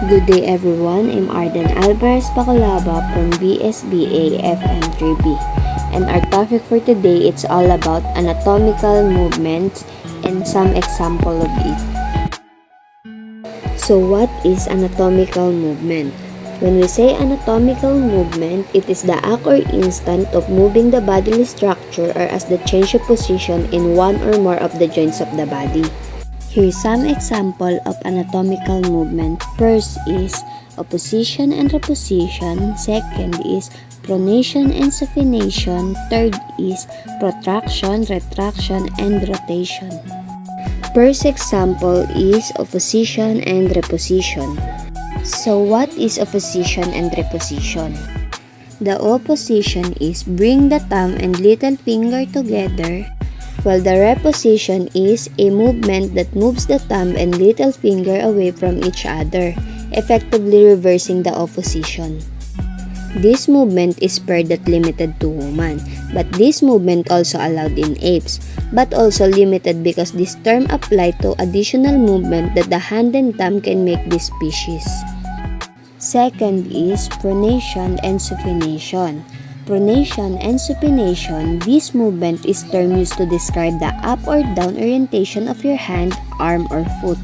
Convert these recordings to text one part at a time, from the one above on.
Good day everyone, I'm Ardhen Paculaba from BSBA FM3B, and our topic for today it's all about anatomical movements and some example of it. So what is anatomical movement? When we say anatomical movement, it is the act or instant of moving the bodily structure or as the change of position in one or more of the joints of the body. Here's some example of anatomical movement. First is opposition and reposition. Second is pronation and supination. Third is protraction, retraction, and rotation. First example is opposition and reposition. So what is opposition and reposition? The opposition is bring the thumb and little finger together, while the reposition is a movement that moves the thumb and little finger away from each other, effectively reversing the opposition. This movement is paired that limited to women, but this movement also allowed in apes, but also limited because this term applied to additional movement that the hand and thumb can make this species. Second is pronation and supination. Pronation and supination, this movement is term used to describe the up or down orientation of your hand, arm, or foot.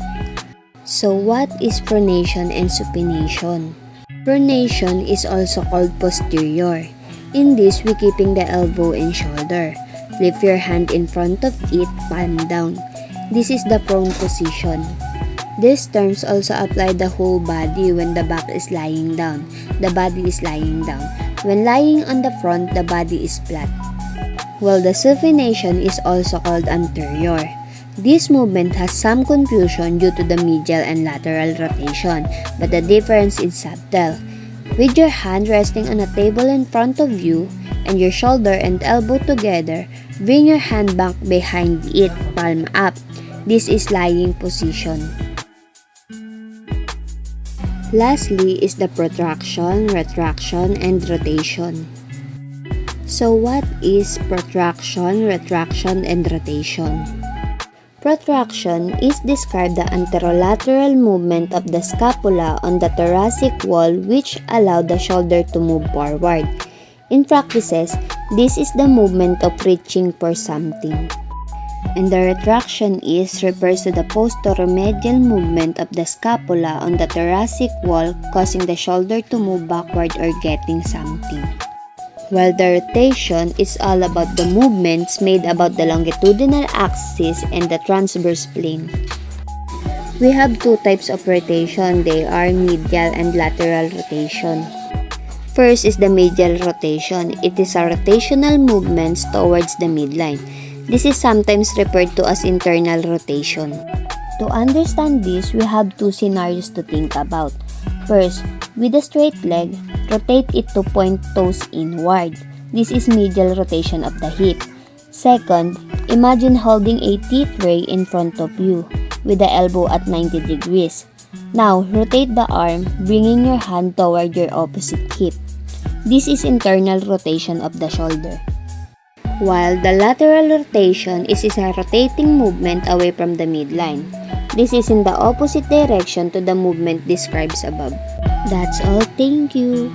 So what is pronation and supination? Pronation is also called posterior. In this, we keeping the elbow and shoulder. Lift your hand in front of it, palm down. This is the prone position. These terms also apply the whole body when the back is lying down. The body is lying down. When lying on the front, the body is flat. While the supination is also called anterior. This movement has some confusion due to the medial and lateral rotation, but the difference is subtle. With your hand resting on a table in front of you and your shoulder and elbow together, bring your hand back behind it, palm up. This is lying position. Lastly is the protraction, retraction, and rotation. So what is protraction, retraction, and rotation? Protraction is described the anterolateral movement of the scapula on the thoracic wall which allow the shoulder to move forward. In practices, this is the movement of reaching for something. And the retraction refers to the posteromedial movement of the scapula on the thoracic wall causing the shoulder to move backward or getting something. While the rotation is all about the movements made about the longitudinal axis and the transverse plane. We have two types of rotation. They are medial and lateral rotation. First is the medial rotation. It is a rotational movements towards the midline. This is sometimes referred to as internal rotation. To understand this, we have two scenarios to think about. First, with a straight leg, rotate it to point toes inward. This is medial rotation of the hip. Second, imagine holding a tea tray in front of you with the elbow at 90 degrees. Now, rotate the arm, bringing your hand toward your opposite hip. This is internal rotation of the shoulder. While the lateral rotation is a rotating movement away from the midline. This is in the opposite direction to the movement described above. That's all. Thank you.